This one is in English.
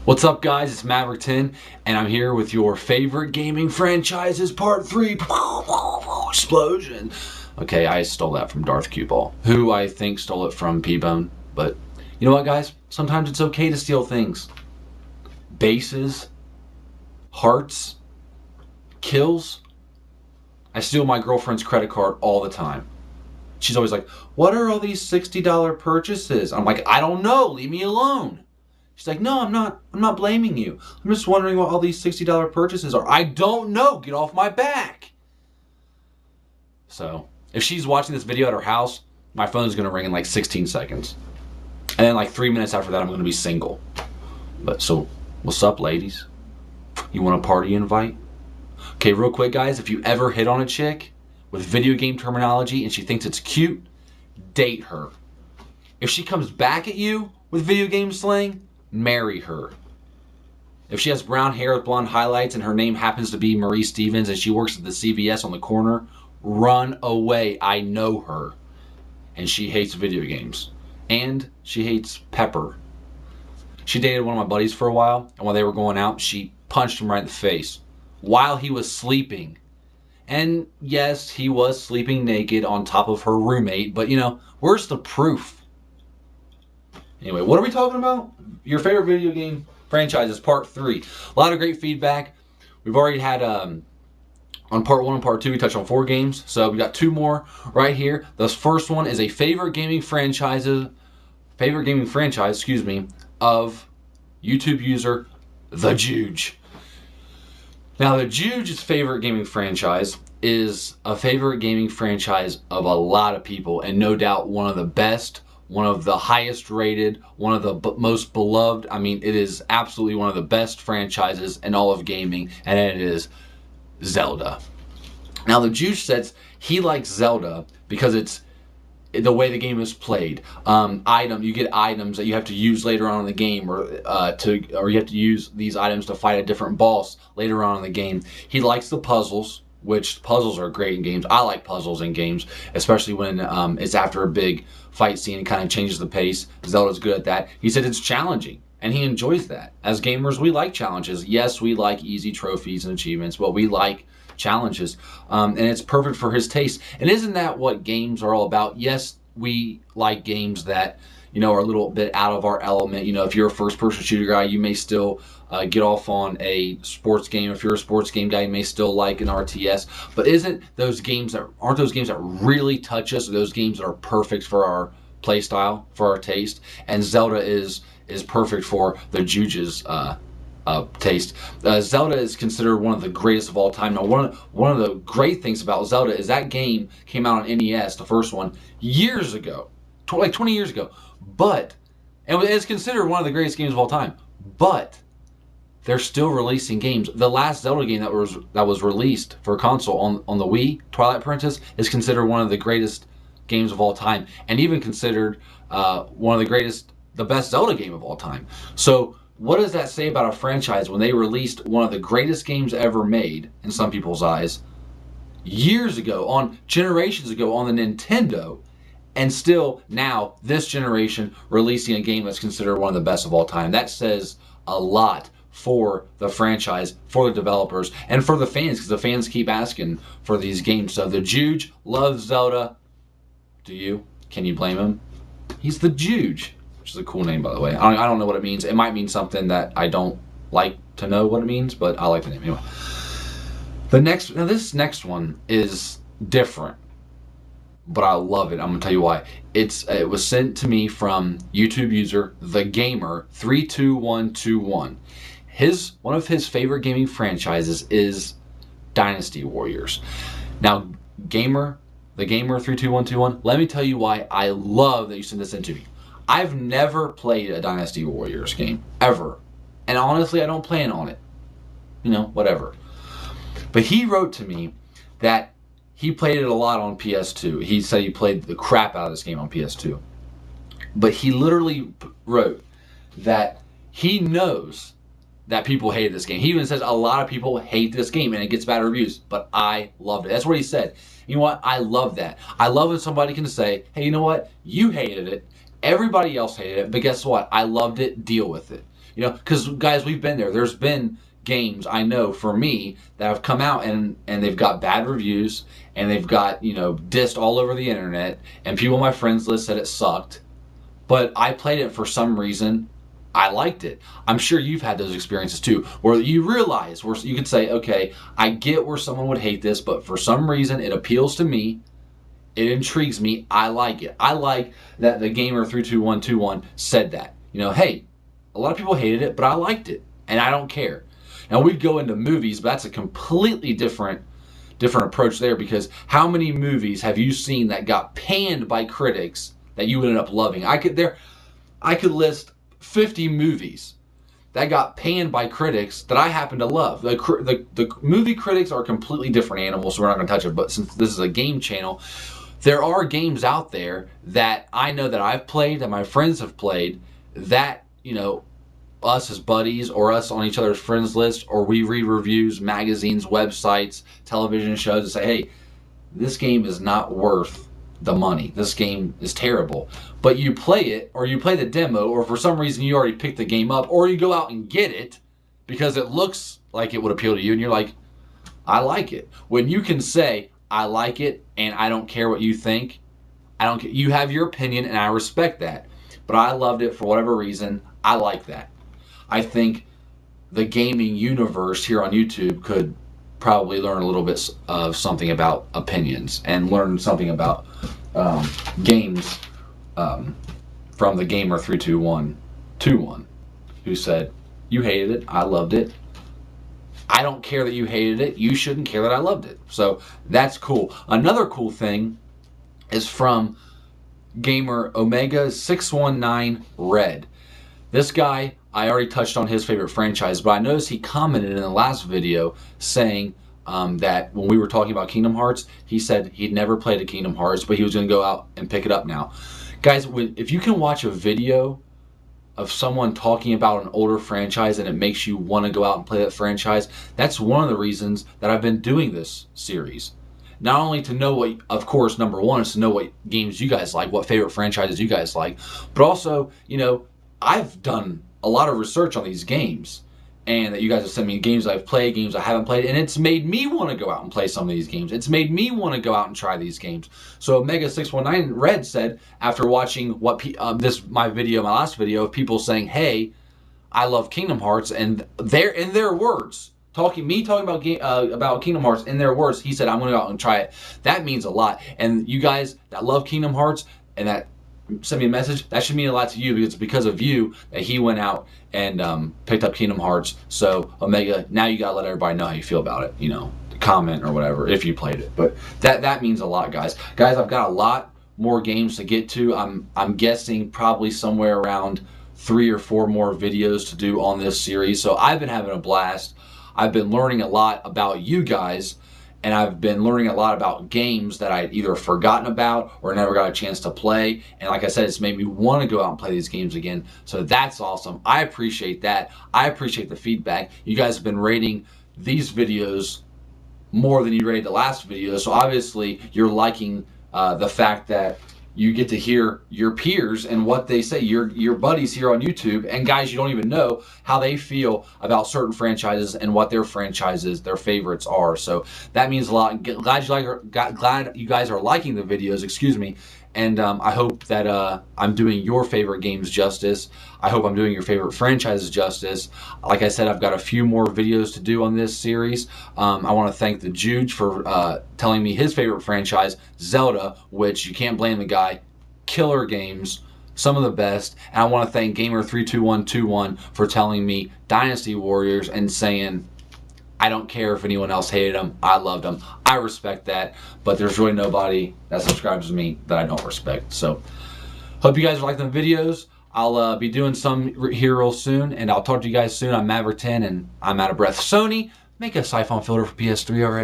What's up, guys? It's Maverick 10, and I'm here with your favorite gaming franchises part 3. Explosion. Okay, I stole that from Darth Cuball, who I think stole it from P-Bone. But you know what, guys? Sometimes it's okay to steal things. Bases, hearts, kills. I steal my girlfriend's credit card all the time. She's always like, "What are all these $60 purchases?" I'm like, "I don't know. Leave me alone." She's like, "No, I'm not blaming you. I'm just wondering what all these $60 purchases are." I don't know. Get off my back. So, if she's watching this video at her house, my phone's going to ring in like 16 seconds. And then like 3 minutes after that, I'm going to be single. But so, what's up, ladies? You want a party invite? Okay, real quick, guys. If you ever hit on a chick with video game terminology and she thinks it's cute, date her. If she comes back at you with video game slang, marry her. If she has brown hair with blonde highlights and her name happens to be Marie Stevens and she works at the CVS on the corner, run away. I know her. And she hates video games. And she hates pepper. She dated one of my buddies for a while, and while they were going out, she punched him right in the face while he was sleeping. And yes, he was sleeping naked on top of her roommate, but you know, where's the proof? Anyway, what are we talking about? Your favorite video game franchises, part 3. A lot of great feedback. We've already had, on part 1 and part 2, we touched on 4 games. So we got 2 more right here. This first one is a favorite gaming franchise, of YouTube user, The Juge. Now, The Juge's favorite gaming franchise is a favorite gaming franchise of a lot of people, and no doubt one of the best, one of the highest rated, one of the most beloved. I mean, it is absolutely one of the best franchises in all of gaming, and it is Zelda. Now, the Juge says he likes Zelda because it's the way the game is played. You get items that you have to use later on in the game, or you have to use these items to fight a different boss later on in the game. He likes the puzzles, which puzzles are great in games. I like puzzles in games, especially when it's after a big fight scene and kind of changes the pace. Zelda's good at that. He said it's challenging, and he enjoys that. As gamers, we like challenges. Yes, we like easy trophies and achievements, but we like challenges, and it's perfect for his taste. And isn't that what games are all about? Yes, we like games that, you know, are a little bit out of our element. You know, if you're a first-person shooter guy, you may still get off on a sports game. If you're a sports game guy, you may still like an RTS. But aren't those games that really touch us? Those games that are perfect for our play style, for our taste. And Zelda is perfect for the Juge's taste. Zelda is considered one of the greatest of all time. Now, one of the great things about Zelda is that game came out on NES, the first one, years ago, like 20 years ago. But it's considered one of the greatest games of all time. But they're still releasing games. The last Zelda game that was released for console on the Wii, Twilight Princess, is considered one of the greatest games of all time, and even considered one of the best Zelda game of all time. So what does that say about a franchise when they released one of the greatest games ever made, in some people's eyes, years ago, generations ago on the Nintendo, and still now, this generation, releasing a game that's considered one of the best of all time? That says a lot for the franchise, for the developers, and for the fans, because the fans keep asking for these games. So the Juge loves Zelda. Do you? Can you blame him? He's the Juge, which is a cool name, by the way. I don't know what it means. It might mean something that I don't like to know what it means, but I like the name anyway. This next one is different, but I love it. I'm gonna tell you why. It was sent to me from YouTube user The Gamer 32121. One of his favorite gaming franchises is Dynasty Warriors. Now, The Gamer 32121, let me tell you why I love that you sent this in to me. I've never played a Dynasty Warriors game, ever. And honestly, I don't plan on it. You know, whatever. But he wrote to me that he played it a lot on PS2. He said he played the crap out of this game on PS2. But he literally wrote that he knows that people hated this game. He even says a lot of people hate this game and it gets bad reviews, but I loved it. That's what he said. You know what? I love that. I love when somebody can say, hey, you know what? You hated it. Everybody else hated it, but guess what? I loved it. Deal with it. You know, because guys, we've been there. There's been games, I know for me, that have come out and they've got bad reviews and they've got, you know, dissed all over the internet, and people on my friends list said it sucked, but I played it for some reason. I liked it. I'm sure you've had those experiences too, where you realize, where you could say, okay, I get where someone would hate this, but for some reason it appeals to me. It intrigues me. I like it. I like that the Gamer32121 said that. You know, hey, a lot of people hated it, but I liked it, and I don't care. Now, we'd go into movies, but that's a completely different approach there, because how many movies have you seen that got panned by critics that you ended up loving? I could list 50 movies that got panned by critics that I happen to love. The movie critics are completely different animals, so we're not going to touch it. But since this is a game channel, there are games out there that I know that I've played, that my friends have played, that, you know, us as buddies or us on each other's friends list, or we read reviews, magazines, websites, television shows, and say, hey, this game is not worth the money. This game is terrible. But you play it, or you play the demo, or for some reason you already picked the game up, or you go out and get it because it looks like it would appeal to you, and you're like, I like it. When you can say, I like it, and I don't care what you think, I don't care. You have your opinion, and I respect that. But I loved it for whatever reason. I like that. I think the gaming universe here on YouTube could probably learn a little bit of something about opinions, and learn something about games from the Gamer32121, who said, you hated it, I loved it. I don't care that you hated it. You shouldn't care that I loved it. So that's cool. Another cool thing is from Gamer Omega 619 Red. This guy, I already touched on his favorite franchise, but I noticed he commented in the last video saying that when we were talking about Kingdom Hearts, he said he'd never played a Kingdom Hearts, but he was going to go out and pick it up now. Guys, if you can watch a video of someone talking about an older franchise and it makes you want to go out and play that franchise, that's one of the reasons that I've been doing this series. Not only to know what, of course, number one is to know what games you guys like, what favorite franchises you guys like, but also, you know, I've done a lot of research on these games, and that you guys have sent me games I've played, games I haven't played, and it's made me want to go out and play some of these games. It's made me want to go out and try these games. So Omega 619 Red said, after watching what my last video of people saying, "Hey, I love Kingdom Hearts," and they're in their words, talking about Kingdom Hearts in their words, he said, "I'm going to go out and try it." That means a lot. And you guys that love Kingdom Hearts and that send me a message, that should mean a lot to you, because it's because of you that he went out and picked up Kingdom Hearts. So Omega, now you gotta let everybody know how you feel about it, you know, comment or whatever if you played it. But that means a lot, guys. I've got a lot more games to get to. I'm guessing probably somewhere around 3 or 4 more videos to do on this series. So I've been having a blast. I've been learning a lot about you guys, and I've been learning a lot about games that I'd either forgotten about or never got a chance to play. And like I said, it's made me want to go out and play these games again. So that's awesome. I appreciate that. I appreciate the feedback. You guys have been rating these videos more than you rated the last video. So obviously you're liking the fact that you get to hear your peers and what they say, your buddies here on YouTube, and guys you don't even know how they feel about certain franchises and what their franchises, their favorites are. So that means a lot. Glad you guys are liking the videos, excuse me, and I hope that I'm doing your favorite games justice. I hope I'm doing your favorite franchises justice. Like I said, I've got a few more videos to do on this series. I want to thank the Juge for telling me his favorite franchise, Zelda, which you can't blame the guy. Killer games, some of the best. And I want to thank Gamer32121 for telling me Dynasty Warriors and saying, I don't care if anyone else hated them. I loved them. I respect that. But there's really nobody that subscribes to me that I don't respect. So, hope you guys are liking the videos. I'll be doing some here real soon. And I'll talk to you guys soon. I'm Maverick10 and I'm out of breath. Sony, make a siphon filter for PS3 already.